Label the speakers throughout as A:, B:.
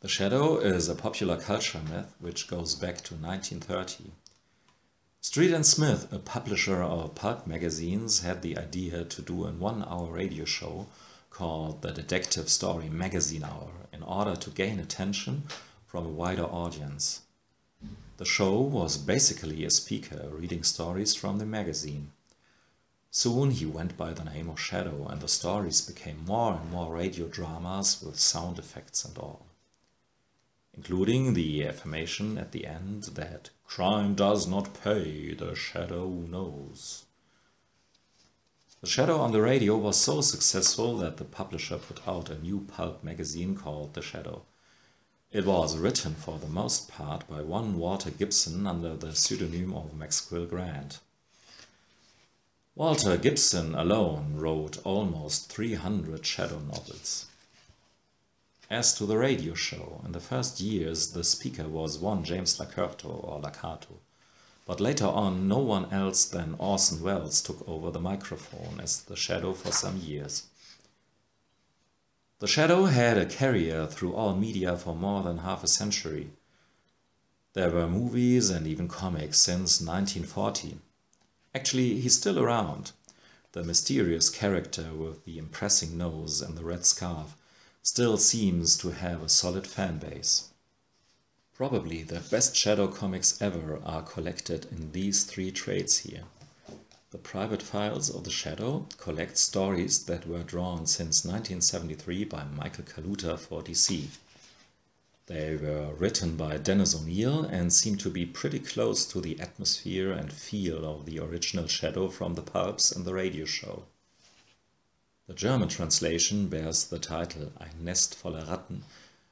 A: The shadow is a popular culture myth which goes back to 1930. Street and Smith, a publisher of pulp magazines, had the idea to do a 1-hour radio show called the Detective Story Magazine Hour in order to gain attention from a wider audience. The show was basically a speaker reading stories from the magazine. Soon he went by the name of Shadow, and the stories became more and more radio dramas with sound effects and all, including the affirmation at the end that crime does not pay, the shadow knows. The Shadow on the radio was so successful that the publisher put out a new pulp magazine called The Shadow. It was written for the most part by one Walter Gibson under the pseudonym of Maxwell Grant. Walter Gibson alone wrote almost 300 shadow novels. As to the radio show, in the first years the speaker was one James Lacato, but later on no one else than Orson Welles took over the microphone as the Shadow for some years. The Shadow had a career through all media for more than half a century. There were movies and even comics since 1940. Actually, he's still around. The mysterious character with the impressive nose and the red scarf still seems to have a solid fan base. Probably the best Shadow comics ever are collected in these 3 trades here. The Private Files of the Shadow collect stories that were drawn since 1973 by Michael Kaluta for DC. They were written by Dennis O'Neil and seem to be pretty close to the atmosphere and feel of the original Shadow from the pulps and the radio show. The German translation bears the title Ein Nest voller Ratten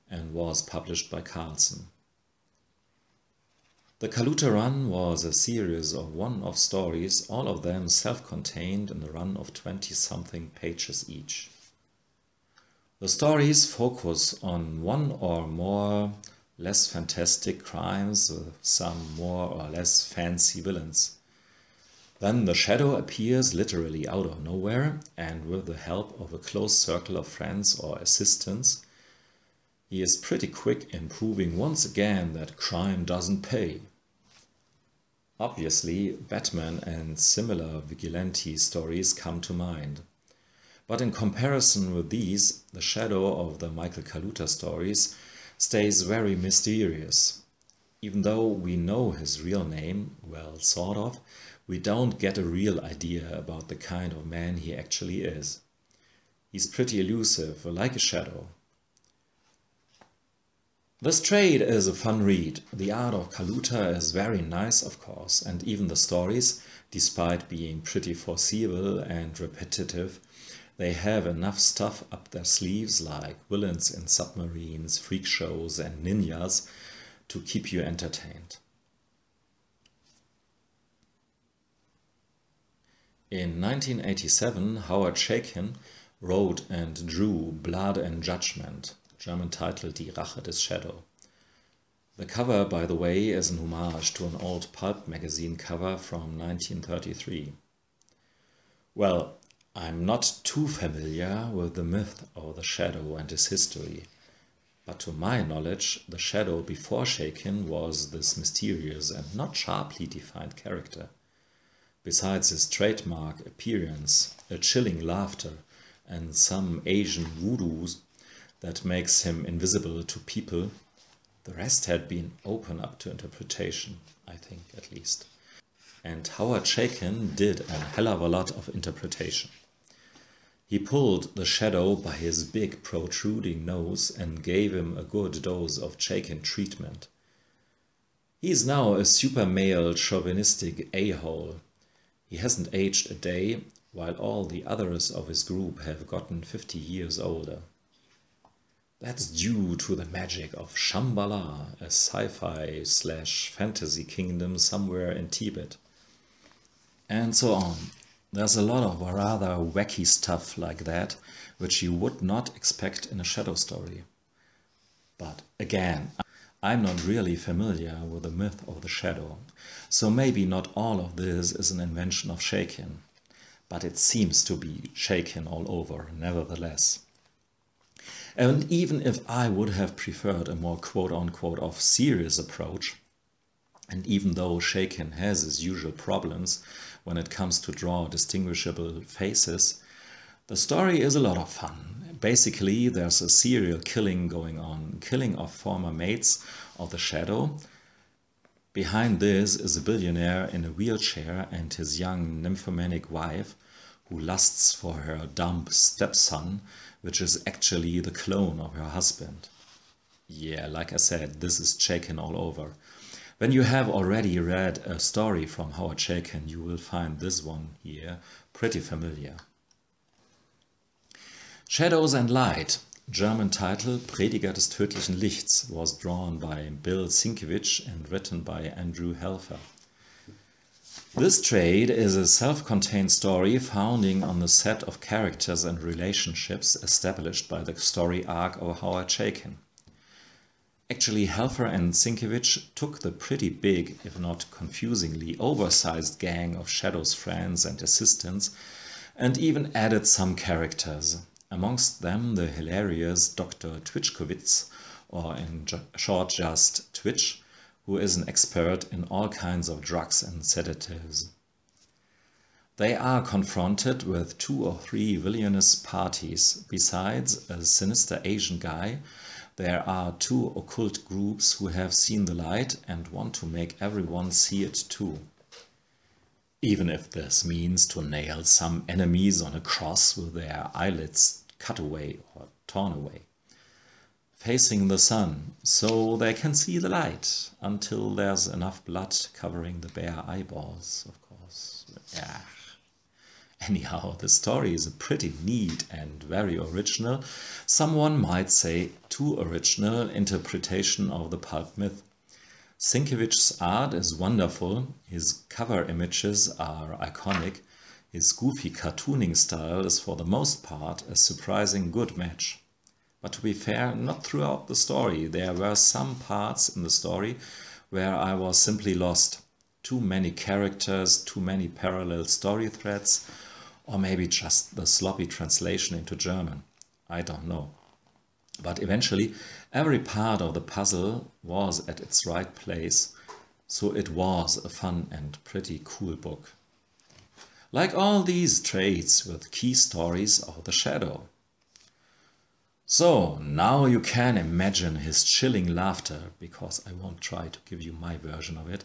A: and was published by Carlsen. The Kaluta run was a series of one-off stories, all of them self-contained in a run of 20-something pages each. The stories focus on one or more less fantastic crimes with some more or less fancy villains. Then the Shadow appears literally out of nowhere, and with the help of a close circle of friends or assistants, he is pretty quick in proving once again that crime doesn't pay. Obviously, Batman and similar vigilante stories come to mind. But in comparison with these, the Shadow of the Michael Kaluta stories stays very mysterious. Even though we know his real name, well, sort of, we don't get a real idea about the kind of man he actually is. He's pretty elusive, like a shadow. This trade is a fun read. The art of Kaluta is very nice, of course, and even the stories, despite being pretty foreseeable and repetitive, they have enough stuff up their sleeves like villains in submarines, freak shows and ninjas to keep you entertained. In 1987, Howard Chaykin wrote and drew Blood and Judgment, German title Die Rache des Shadow. The cover, by the way, is an homage to an old pulp magazine cover from 1933. Well, I'm not too familiar with the myth of the Shadow and his history, but to my knowledge, the Shadow before Chaykin was this mysterious and not sharply defined character. Besides his trademark appearance, a chilling laughter, and some Asian voodoos that makes him invisible to people, the rest had been open up to interpretation, I think at least. And Howard Chaykin did a hell of a lot of interpretation. He pulled the Shadow by his big protruding nose and gave him a good dose of Chaykin treatment. He is now a super male chauvinistic a-hole. He hasn't aged a day, while all the others of his group have gotten 50 years older. That's due to the magic of Shambhala, a sci-fi/fantasy kingdom somewhere in Tibet. And so on. There's a lot of rather wacky stuff like that, which you would not expect in a Shadow story. But again, I'm not really familiar with the myth of the Shadow, so maybe not all of this is an invention of Chaykin, but it seems to be Chaykin all over, nevertheless. And even if I would have preferred a more quote-unquote of serious approach, and even though Chaykin has his usual problems when it comes to draw distinguishable faces, the story is a lot of fun. Basically, there's a serial killing going on, killing of former mates of the Shadow. Behind this is a billionaire in a wheelchair and his young nymphomaniac wife, who lusts for her dumb stepson, which is actually the clone of her husband. Yeah, like I said, this is Chaykin all over. When you have already read a story from Howard Chaykin, you will find this one here pretty familiar. Shadows and Light, German title Prediger des tödlichen Lichts, was drawn by Bill Sienkiewicz and written by Andrew Helfer. This trade is a self-contained story founding on the set of characters and relationships established by the story arc of Howard Chaykin. Actually, Helfer and Sienkiewicz took the pretty big, if not confusingly oversized gang of Shadow's friends and assistants and even added some characters. Amongst them the hilarious Dr. Twitchkowitz, or in short just Twitch, who is an expert in all kinds of drugs and sedatives. They are confronted with 2 or 3 villainous parties. Besides a sinister Asian guy, there are 2 occult groups who have seen the light and want to make everyone see it too. Even if this means to nail some enemies on a cross with their eyelids cut away or torn away, facing the sun, so they can see the light, until there's enough blood covering the bare eyeballs, of course. Yeah. Anyhow, the story is a pretty neat and very original, someone might say too original, interpretation of the pulp myth. Sienkiewicz's art is wonderful, his cover images are iconic, his goofy cartooning style is for the most part a surprising good match. But to be fair, not throughout the story. There were some parts in the story where I was simply lost. Too many characters, too many parallel story threads, or maybe just the sloppy translation into German. I don't know. But eventually, every part of the puzzle was at its right place, so it was a fun and pretty cool book. Like all these trades with key stories of the Shadow. So, now you can imagine his chilling laughter, because I won't try to give you my version of it.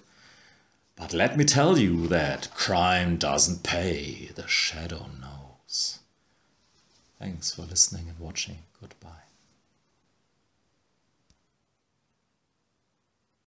A: But let me tell you that crime doesn't pay, the Shadow knows. Thanks for listening and watching. Goodbye.